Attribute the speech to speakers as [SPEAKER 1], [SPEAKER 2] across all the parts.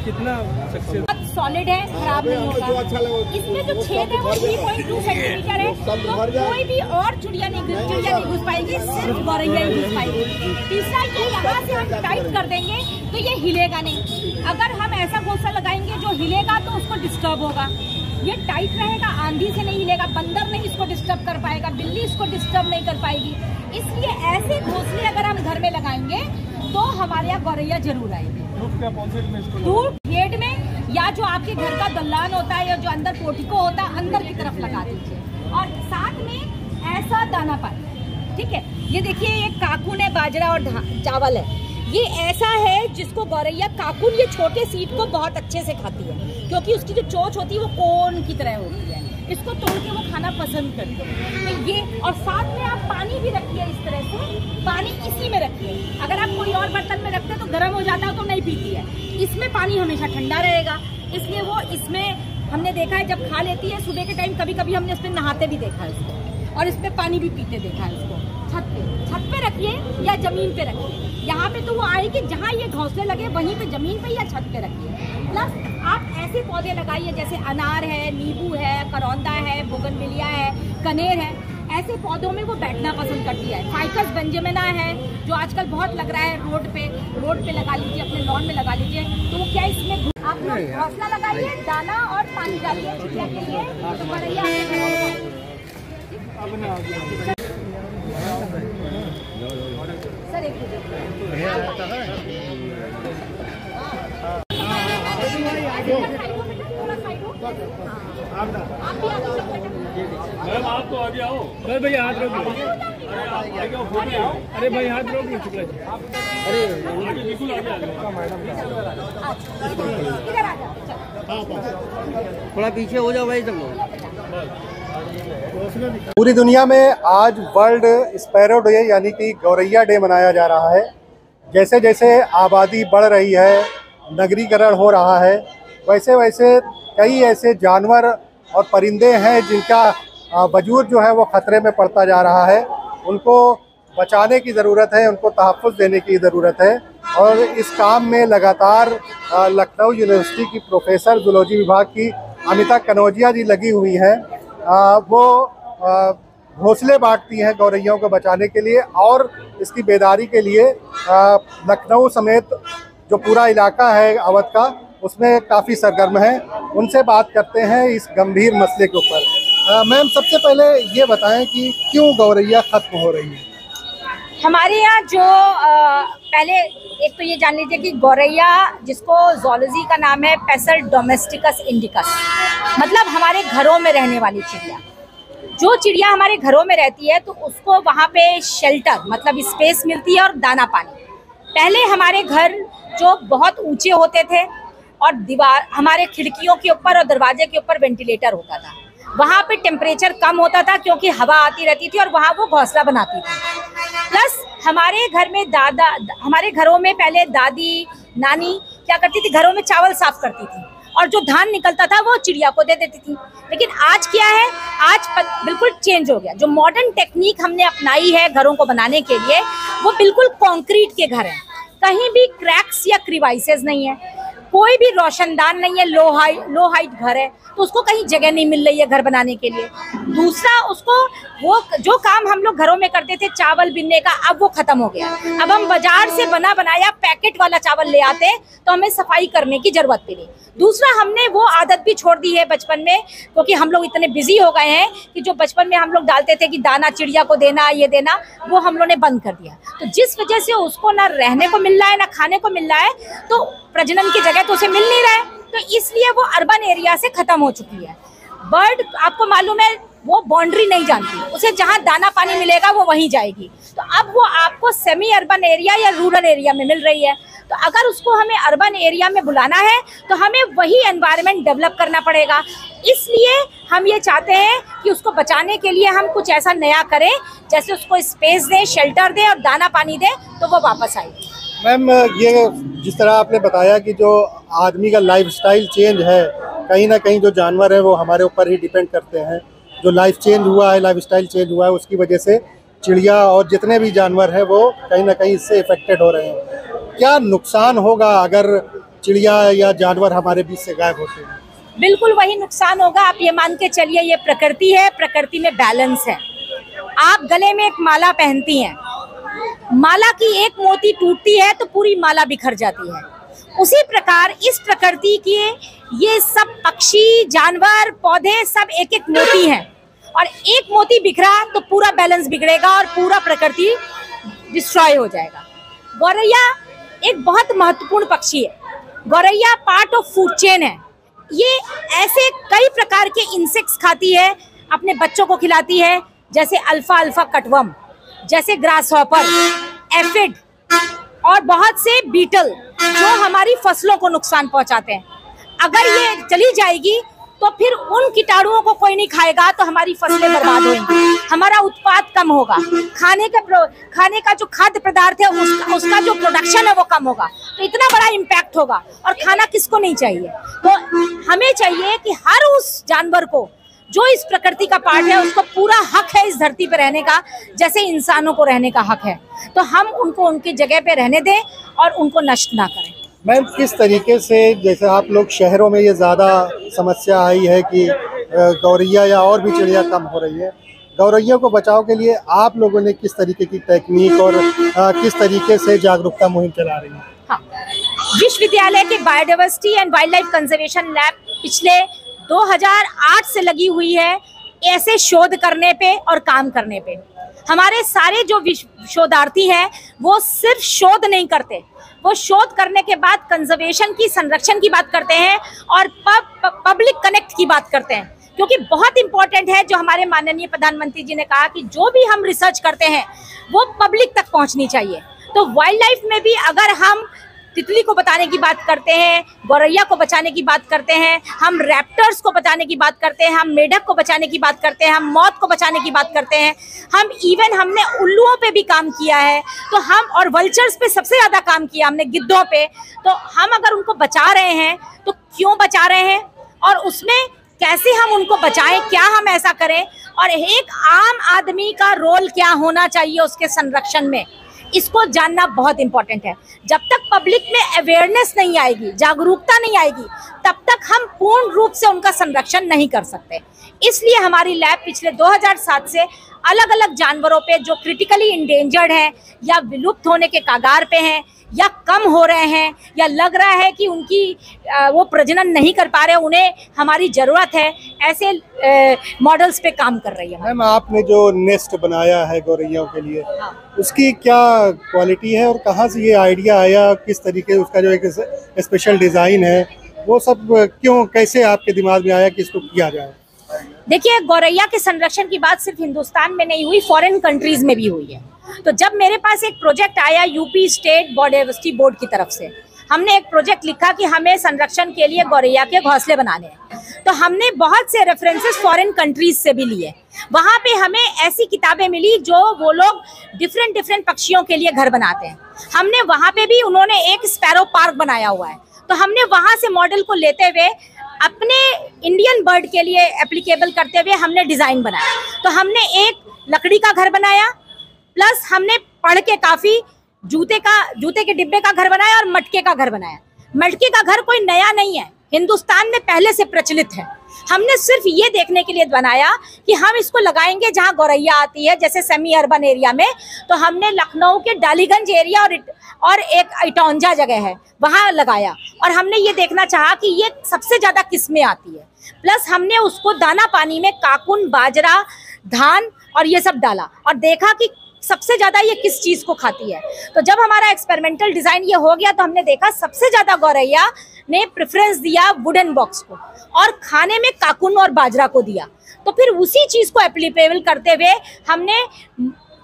[SPEAKER 1] कितना success
[SPEAKER 2] solid है, खराब नहीं होगा। इसमें जो छेद है वो 3.2 सेंटीमीटर है, तो कोई भी और चिड़िया नहीं घुस पाएगी, सिर्फ गौरैया ही घुस पाएगी। तीसरा, ये यहाँ से हम टाइट कर देंगे तो ये हिलेगा नहीं। अगर हम ऐसा घोंसला लगाएंगे जो हिलेगा तो उसको डिस्टर्ब होगा। ये टाइट रहेगा, आंधी से नहीं हिलेगा, बंदर नहीं इसको डिस्टर्ब कर पाएगा, बिल्ली इसको डिस्टर्ब नहीं कर पाएगी। इसलिए ऐसे घोंसले अगर हम घर में लगाएंगे तो हमारे यहाँ गौरैया जरूर आएगी। दूर गेट में या जो आपके घर का दलान होता है या जो अंदर पोर्टिको होता है, अंदर की तरफ लगा दीजिए। और साथ में ऐसा दाना पानी, ठीक है। ये देखिए, ये काकुन है, बाजरा और चावल है। ये ऐसा है जिसको गौरैया काकुन, ये छोटे सीड को बहुत अच्छे से खाती है, क्योंकि उसकी जो चोंच होती है वो कोन की तरह होती है। इसको तोड़ के वो खाना पसंद करते हैं। तो ये, और साथ में आप पानी भी रखिए इस तरह से, पानी इसी में रखिए। अगर आप कोई और बर्तन में रखते हैं तो गर्म हो जाता है तो नहीं पीती है। इसमें पानी हमेशा ठंडा रहेगा, इसलिए वो इसमें हमने देखा है जब खा लेती है सुबह के टाइम, कभी कभी हमने इसमें नहाते भी देखा है इसको, और इसमें पानी भी पीते देखा है इसको। छत पे रखिए या जमीन पे रखिए। यहाँ पे तो वो आएगी, जहाँ ये घोंसले लगे वहीं पे जमीन पे या छत पे रखिए। प्लस आप ऐसे पौधे लगाइए जैसे अनार है, नींबू है, करौंदा है, बोगनविलिया है, कनेर है। ऐसे पौधों में वो बैठना पसंद करती है। फाइकस बेंजामिना है जो आजकल बहुत लग रहा है रोड पे लगा लीजिए, अपने लॉन में लगा लीजिए। तो वो क्या इसमें आप लोग घोंसला लगाइए, दाना और पानी डालिए चिड़िया के लिए, तो गौरैया सर एक
[SPEAKER 1] मैम आप तो आगे आओ। अरे भैया हाथ रोक लो, अरे भाई हाथ रोक लो शुक्ला जी। अरे बिल्कुल आगे आ जाओ मैडम, थोड़ा पीछे हो जाओ भाई सब लोग।
[SPEAKER 3] पूरी दुनिया में आज वर्ल्ड स्पैरो डे यानी कि गौरैया डे मनाया जा रहा है। जैसे जैसे आबादी बढ़ रही है, नगरीकरण हो रहा है, वैसे वैसे कई ऐसे जानवर और परिंदे हैं जिनका वजूद जो है वो ख़तरे में पड़ता जा रहा है। उनको बचाने की ज़रूरत है, उनको तहफ़्फ़ुज़ देने की ज़रूरत है। और इस काम में लगातार लखनऊ यूनिवर्सिटी की प्रोफेसर जूलॉजी विभाग की अमिता कनौजिया जी लगी हुई हैं। वो घोंसले बांटती हैं गौरैयों को बचाने के लिए, और इसकी बेदारी के लिए लखनऊ समेत जो पूरा इलाका है अवध का, उसमें काफ़ी सरगर्म है। उनसे बात करते हैं इस गंभीर मसले के ऊपर। मैम, सबसे पहले ये बताएं कि क्यों गौरैया ख़त्म हो रही है?
[SPEAKER 2] हमारे यहाँ जो पहले एक तो ये जान लीजिए कि गौरैया, जिसको ज़ूलॉजी का नाम है पेसर डोमेस्टिकस इंडिकस, मतलब हमारे घरों में रहने वाली चिड़िया। जो चिड़िया हमारे घरों में रहती है तो उसको वहाँ पे शेल्टर मतलब स्पेस मिलती है और दाना पानी। पहले हमारे घर जो बहुत ऊंचे होते थे और दीवार, हमारे खिड़कियों के ऊपर और दरवाजे के ऊपर वेंटिलेटर होता था, वहाँ पे टेम्परेचर कम होता था क्योंकि हवा आती रहती थी और वहाँ वो घोंसला बनाती थी। प्लस हमारे घर में हमारे घरों में पहले दादी नानी क्या करती थी, घरों में चावल साफ करती थी और जो धान निकलता था वो चिड़िया को दे देती थी। लेकिन आज क्या है, आज बिल्कुल चेंज हो गया। जो मॉडर्न टेक्निक हमने अपनाई है घरों को बनाने के लिए, वो बिल्कुल कंक्रीट के घर हैं। कहीं भी क्रैक्स या क्रिवाइसेस नहीं है, कोई भी रोशनदान नहीं है, लो हाइट घर है, तो उसको कहीं जगह नहीं मिल रही है घर बनाने के लिए। दूसरा, उसको वो जो काम हम लोग घरों में करते थे चावल बीनने का, अब वो खत्म हो गया। अब हम बाजार से बना बनाया पैकेट वाला चावल ले आते तो हमें सफाई करने की जरूरत भी नहीं। दूसरा, हमने वो आदत भी छोड़ दी है बचपन में, क्योंकि हम लोग इतने बिजी हो गए हैं कि जो बचपन में हम लोग डालते थे कि दाना चिड़िया को देना, ये देना, वो हम लोग ने बंद कर दिया। तो जिस वजह से उसको ना रहने को मिल रहा है ना खाने को मिल रहा है, तो प्रजनन की जगह तो उसे मिल नहीं रहा है, तो इसलिए वो अर्बन एरिया से खत्म हो चुकी है। बर्ड, आपको मालूम है, वो बाउंड्री नहीं जानती, उसे जहाँ दाना पानी मिलेगा वो वहीं जाएगी। तो अब वो आपको सेमी अर्बन एरिया या रूरल एरिया में मिल रही है। तो अगर उसको हमें अर्बन एरिया में बुलाना है तो हमें वही एनवायरनमेंट डेवलप करना पड़ेगा। इसलिए हम ये चाहते हैं कि उसको बचाने के लिए हम कुछ ऐसा नया करें, जैसे उसको स्पेस दें, शेल्टर दें और दाना पानी दें, तो वो वापस आएगी।
[SPEAKER 3] मैम, ये जिस तरह आपने बताया कि जो आदमी का लाइफस्टाइल चेंज है, कहीं ना कहीं जो जानवर हैं वो हमारे ऊपर ही डिपेंड करते हैं। जो लाइफ चेंज हुआ है, लाइफस्टाइल चेंज हुआ है, उसकी वजह से चिड़िया और जितने भी जानवर हैं वो कहीं ना कहीं इससे इफेक्टेड हो रहे हैं। क्या नुकसान होगा अगर चिड़िया या जानवर हमारे बीच से गायब होते हैं?
[SPEAKER 2] बिल्कुल वही नुकसान होगा। आप ये मान के चलिए, ये प्रकृति है, प्रकृति में बैलेंस है। आप गले में एक माला पहनती हैं, माला की एक मोती टूटती है तो पूरी माला बिखर जाती है। उसी प्रकार इस प्रकृति के ये सब पक्षी, जानवर, पौधे सब एक एक मोती हैं, और एक मोती बिखरा तो पूरा बैलेंस बिगड़ेगा और पूरा प्रकृति डिस्ट्रॉय हो जाएगा। गौरैया एक बहुत महत्वपूर्ण पक्षी है। गौरैया पार्ट ऑफ फूड चेन है। ये ऐसे कई प्रकार के इंसेक्ट्स खाती है, अपने बच्चों को खिलाती है, जैसे अल्फा कटवर्म, जैसे ग्रास हॉपर, एफिड और बहुत से बीटल जो हमारी फसलों को नुकसान पहुंचाते हैं। अगर ये चली जाएगी तो फिर उन कीटाणुओं को कोई नहीं खाएगा तो हमारी फसलें बर्बाद होंगी, हमारा उत्पाद कम होगा, खाने का जो खाद्य पदार्थ है उसका जो प्रोडक्शन है वो कम होगा। तो इतना बड़ा इम्पैक्ट होगा, और खाना किसको नहीं चाहिए। तो हमें चाहिए कि हर उस जानवर को जो इस प्रकृति का पार्ट है उसको पूरा हक है इस धरती पर रहने का, जैसे इंसानों को रहने का हक है। तो हम उनको उनकी जगह पे रहने दें और उनको नष्ट ना करें।
[SPEAKER 3] मैम, किस तरीके से, जैसे आप लोग शहरों में ये ज़्यादा समस्या आई है कि गौरैया या और भी चिड़िया कम हो रही है, गौरैया को बचाव के लिए आप लोगों ने किस तरीके की टेक्निक और किस तरीके से जागरूकता मुहिम चला रही है?
[SPEAKER 2] हाँ, विश्वविद्यालय के biodiversity and wild life conservation lab पिछले 2008 से लगी हुई है ऐसे शोध करने पे और काम करने पे। हमारे सारे जो शोधार्थी हैं वो सिर्फ शोध नहीं करते, वो शोध करने के बाद कंजर्वेशन की, संरक्षण की बात करते हैं और पब्लिक कनेक्ट की बात करते हैं, क्योंकि बहुत इंपॉर्टेंट है। जो हमारे माननीय प्रधानमंत्री जी ने कहा कि जो भी हम रिसर्च करते हैं वो पब्लिक तक पहुंचनी चाहिए। तो वाइल्ड लाइफ में भी अगर हम तितली को बचाने की बात करते हैं, गौरैया को बचाने की बात करते हैं, हम रैप्टर्स को बचाने की बात करते हैं, हम मेढक को बचाने की बात करते हैं, हम मौत को बचाने की बात करते हैं, हमने उल्लुओं पे भी काम किया है, तो हम और वल्चर्स पे सबसे ज़्यादा काम किया हमने, गिद्धों पे। तो हम अगर उनको बचा रहे हैं तो क्यों बचा रहे हैं और उसमें कैसे हम उनको बचाएं, क्या हम ऐसा करें, और एक आम आदमी का रोल क्या होना चाहिए उसके संरक्षण में, इसको जानना बहुत इंपॉर्टेंट है। जब तक पब्लिक में अवेयरनेस नहीं आएगी, जागरूकता नहीं आएगी, तब तक हम पूर्ण रूप से उनका संरक्षण नहीं कर सकते। इसलिए हमारी लैब पिछले 2007 से अलग अलग जानवरों पे जो क्रिटिकली इंडेंजर्ड हैं या विलुप्त होने के कगार पे हैं या कम हो रहे हैं या लग रहा है कि उनकी वो प्रजनन नहीं कर पा रहे, उन्हें हमारी ज़रूरत है, ऐसे मॉडल्स पे काम कर रही है।
[SPEAKER 3] मैम, आपने जो नेस्ट बनाया है गौरैयाओं के लिए, उसकी क्या क्वालिटी है और कहाँ से ये आइडिया आया, किस तरीके उसका जो एक स्पेशल डिज़ाइन है वो सब क्यों, कैसे आपके दिमाग में आया कि इसको किया जाए?
[SPEAKER 2] देखिए, गौरैया के संरक्षण की बात सिर्फ हिंदुस्तान में नहीं हुई, फॉरेन कंट्रीज में भी हुई है। तो जब मेरे पास एक प्रोजेक्ट आया यूपी स्टेट बायोडाइवर्सिटी बोर्ड की तरफ से, हमने एक प्रोजेक्ट लिखा कि हमें संरक्षण के लिए गौरैया के घोंसले बनाने हैं। तो हमने बहुत से रेफरेंसेस फॉरेन कंट्रीज से भी लिए। वहाँ पे हमें ऐसी किताबें मिली जो वो लोग डिफरेंट पक्षियों के लिए घर बनाते हैं। हमने वहाँ पे भी, उन्होंने एक स्पैरो पार्क बनाया हुआ है, तो हमने वहाँ से मॉडल को लेते हुए अपने इंडियन बर्ड के लिए एप्लीकेबल करते हुए हमने डिज़ाइन बनाया। तो हमने एक लकड़ी का घर बनाया, प्लस हमने पढ़ के काफ़ी जूते के डिब्बे का घर बनाया और मटके का घर बनाया। मटके का घर कोई नया नहीं है, हिंदुस्तान में पहले से प्रचलित है। हमने सिर्फ ये देखने के लिए बनाया कि हम इसको लगाएंगे जहाँ गौरैया आती है, जैसे सेमी अर्बन एरिया में। तो हमने लखनऊ के डालीगंज एरिया और एक इटौंजा जगह है वहाँ लगाया, और हमने ये देखना चाहा कि ये सबसे ज़्यादा किस में आती है। प्लस हमने उसको दाना पानी में काकुन, बाजरा, धान और ये सब डाला और देखा कि सबसे ज़्यादा ये किस चीज़ को खाती है। तो जब हमारा एक्सपेरिमेंटल डिज़ाइन ये हो गया तो हमने देखा सबसे ज़्यादा गौरैया ने प्रेफरेंस दिया वुडन बॉक्स को और खाने में काकुन और बाजरा को दिया। तो फिर उसी चीज़ को एप्लीकेबल करते हुए हमने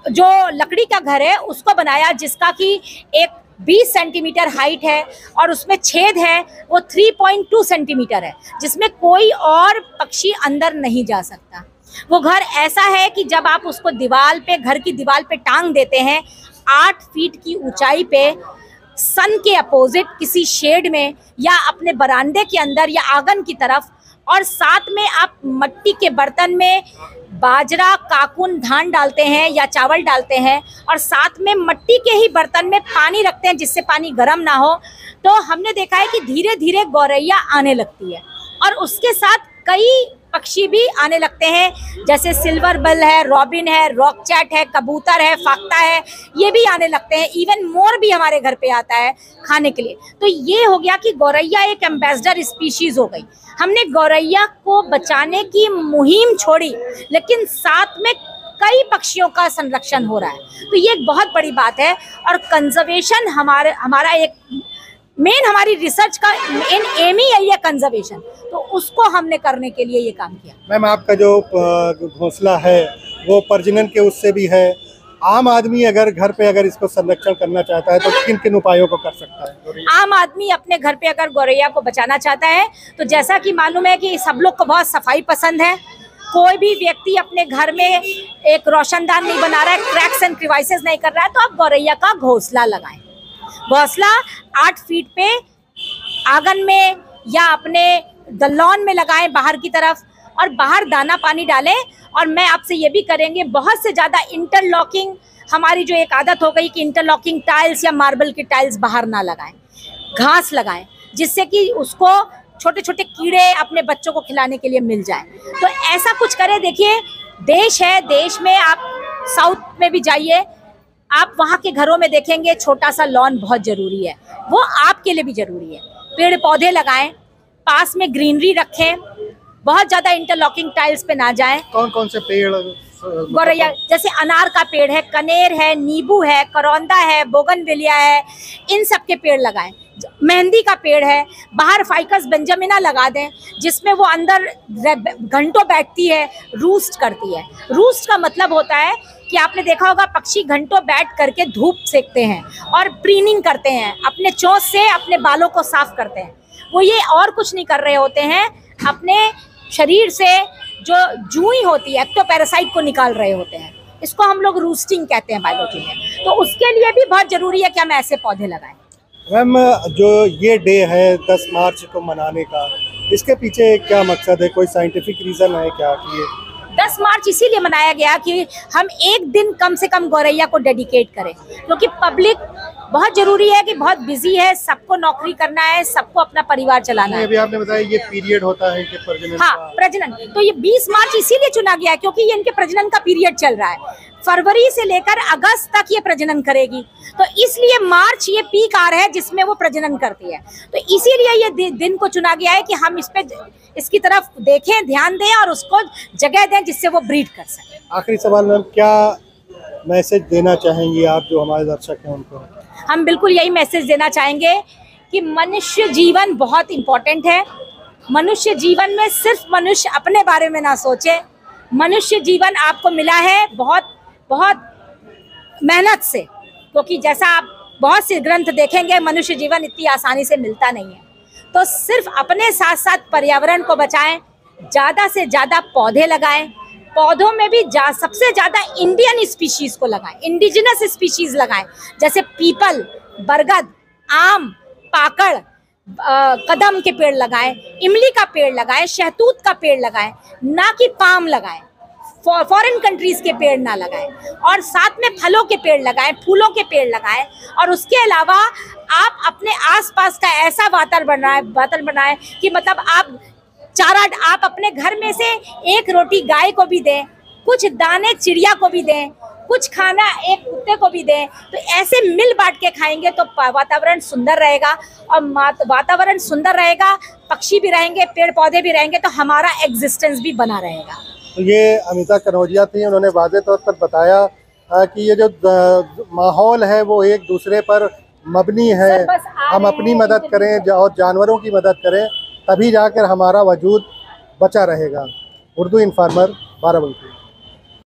[SPEAKER 2] जो लकड़ी का घर है उसको बनाया, जिसका कि एक 20 सेंटीमीटर हाइट है और उसमें छेद है वो 3.2 सेंटीमीटर है, जिसमें कोई और पक्षी अंदर नहीं जा सकता। वो घर ऐसा है कि जब आप उसको दीवार पे, घर की दीवार पे टांग देते हैं 8 फीट की ऊंचाई पे, सन के अपोजिट किसी शेड में या अपने बरामदे के अंदर या आंगन की तरफ, और साथ में आप मिट्टी के बर्तन में बाजरा, काकुन, धान डालते हैं या चावल डालते हैं और साथ में मिट्टी के ही बर्तन में पानी रखते हैं जिससे पानी गर्म ना हो, तो हमने देखा है कि धीरे धीरे गौरैया आने लगती है और उसके साथ कई पक्षी भी आने लगते हैं, जैसे सिल्वर बिल है, रॉबिन है, रॉकचैट है, कबूतर है, फाख्ता है, ये भी आने लगते हैं। इवन मोर भी हमारे घर पे आता है खाने के लिए। तो ये हो गया कि गौरैया एक एम्बेसडर स्पीशीज हो गई। हमने गौरैया को बचाने की मुहिम छोड़ी, लेकिन साथ में कई पक्षियों का संरक्षण हो रहा है, तो ये एक बहुत बड़ी बात है। और कंजर्वेशन हमारा एक मेन, हमारी रिसर्च का मेन एम ही यही है कंजर्वेशन, तो उसको हमने करने के लिए ये काम किया।
[SPEAKER 3] मैम, आपका जो घोंसला है वो प्रजनन के उससे भी है। आम आदमी अगर घर पे अगर इसको संरक्षण करना चाहता है तो किन किन उपायों को कर सकता है?
[SPEAKER 2] आम आदमी अपने घर पे अगर गौरैया को बचाना चाहता है तो जैसा कि मालूम है कि सब लोग को बहुत सफाई पसंद है, कोई भी व्यक्ति अपने घर में एक रोशनदान नहीं बना रहा है, क्रैक्स एंड क्रिवाइसेस नहीं कर रहा है, तो आप गौरैया का घोंसला लगाएं। घोंसला 8 फीट पे आंगन में या अपने लॉन में लगाएं बाहर की तरफ, और बाहर दाना पानी डालें। और मैं आपसे ये भी करेंगे, बहुत से ज़्यादा इंटरलॉकिंग, हमारी जो एक आदत हो गई कि इंटरलॉकिंग टाइल्स या मार्बल की टाइल्स बाहर ना लगाएं, घास लगाएं, जिससे कि उसको छोटे छोटे कीड़े अपने बच्चों को खिलाने के लिए मिल जाए। तो ऐसा कुछ करें। देखिए, देश है, देश में आप साउथ में भी जाइए, आप वहाँ के घरों में देखेंगे छोटा सा लॉन बहुत ज़रूरी है, वो आपके लिए भी ज़रूरी है। पेड़ पौधे लगाएं, पास में ग्रीनरी रखें, बहुत ज़्यादा इंटरलॉकिंग टाइल्स पे ना जाएं।
[SPEAKER 3] कौन कौन से पेड़?
[SPEAKER 2] गौरैया जैसे अनार का पेड़ है, कनेर है, नींबू है, करौंदा है, बोगनविलिया है, इन सब के पेड़ लगाएं। मेहंदी का पेड़ है, बाहर फाइकस बेंजामिना लगा दें, जिसमें वो अंदर घंटों बैठती है, रूस्ट करती है। रूस्ट का मतलब होता है कि आपने देखा होगा पक्षी घंटों बैठ करके धूप सेकते हैं और प्रीनिंग करते हैं, अपने चोंच से अपने बालों को साफ करते हैं। वो ये और कुछ नहीं कर रहे होते हैं, अपने शरीर से जो जूई होती है एक्टोपैरासाइट को निकाल रहे होते हैं। इसको हम लोग रूस्टिंग कहते हैं बायोलॉजी में। तो उसके लिए भी बहुत ज़रूरी है कि हम ऐसे पौधे लगाएं।
[SPEAKER 3] मैम, जो ये डे है 10 मार्च को मनाने का, इसके पीछे क्या मकसद है? कोई साइंटिफिक रीज़न है क्या कि ये
[SPEAKER 2] 10 मार्च इसीलिए मनाया गया कि हम एक दिन कम से कम गौरैया को डेडिकेट करें, क्योंकि पब्लिक बहुत जरूरी है कि बहुत बिजी है, सबको नौकरी करना है, सबको अपना परिवार चलाना है।
[SPEAKER 3] अभी आपने बताया ये पीरियड होता है कि प्रजनन
[SPEAKER 2] हाँ, प्रजनन। तो ये 20 मार्च इसीलिए चुना गया क्योंकि ये इनके प्रजनन का पीरियड चल रहा है। फरवरी से लेकर अगस्त तक ये प्रजनन करेगी, तो इसलिए मार्च ये पीक आ रहा है जिसमें वो प्रजनन करती है। तो इसीलिए ये दिन को चुना गया है कि हम इसकी तरफ देखें, ध्यान दें और उसको जगह दें जिससे वो ब्रीड कर सके।
[SPEAKER 3] आखिरी सवाल मैम, क्या मैसेज देना चाहेंगी आप जो हमारे दर्शक हैं उनको?
[SPEAKER 2] हम बिल्कुल यही मैसेज देना चाहेंगे कि मनुष्य जीवन बहुत इम्पोर्टेंट है। मनुष्य जीवन में सिर्फ मनुष्य अपने बारे में ना सोचे। मनुष्य जीवन आपको मिला है बहुत बहुत मेहनत से, क्योंकि जैसा आप बहुत से ग्रंथ देखेंगे, मनुष्य जीवन इतनी आसानी से मिलता नहीं है। तो सिर्फ अपने साथ साथ पर्यावरण को बचाएं, ज़्यादा से ज़्यादा पौधे लगाएं। पौधों में भी सबसे ज़्यादा इंडियन स्पीशीज़ को लगाएं, इंडिजिनस स्पीशीज़ लगाएं, जैसे पीपल, बरगद, आम, पाकड़, कदम के पेड़ लगाएं, इमली का पेड़ लगाएं, शहतूत का पेड़ लगाएं, ना कि पाम लगाएं। फॉरेन कंट्रीज के पेड़ ना लगाएं, और साथ में फलों के पेड़ लगाएं, फूलों के पेड़ लगाएं। और उसके अलावा आप अपने आसपास का ऐसा वातावरण बनाएं कि मतलब आप अपने घर में से एक रोटी गाय को भी दें, कुछ दाने चिड़िया को भी दें, कुछ खाना एक कुत्ते को भी दें। तो ऐसे मिल बांट के खाएंगे तो वातावरण सुंदर रहेगा, और वातावरण सुंदर रहेगा, पक्षी भी रहेंगे, पेड़ पौधे भी रहेंगे, तो हमारा एग्जिस्टेंस भी बना रहेगा।
[SPEAKER 3] तो ये अमिता कनौजिया थी, उन्होंने वाज़े तौर पर बताया कि ये जो माहौल है वो एक दूसरे पर मबनी है। हम अपनी मदद करें और जानवरों की मदद करें, तभी जाकर हमारा वजूद बचा रहेगा। उर्दू इन्फॉर्मर, बाराबंकी।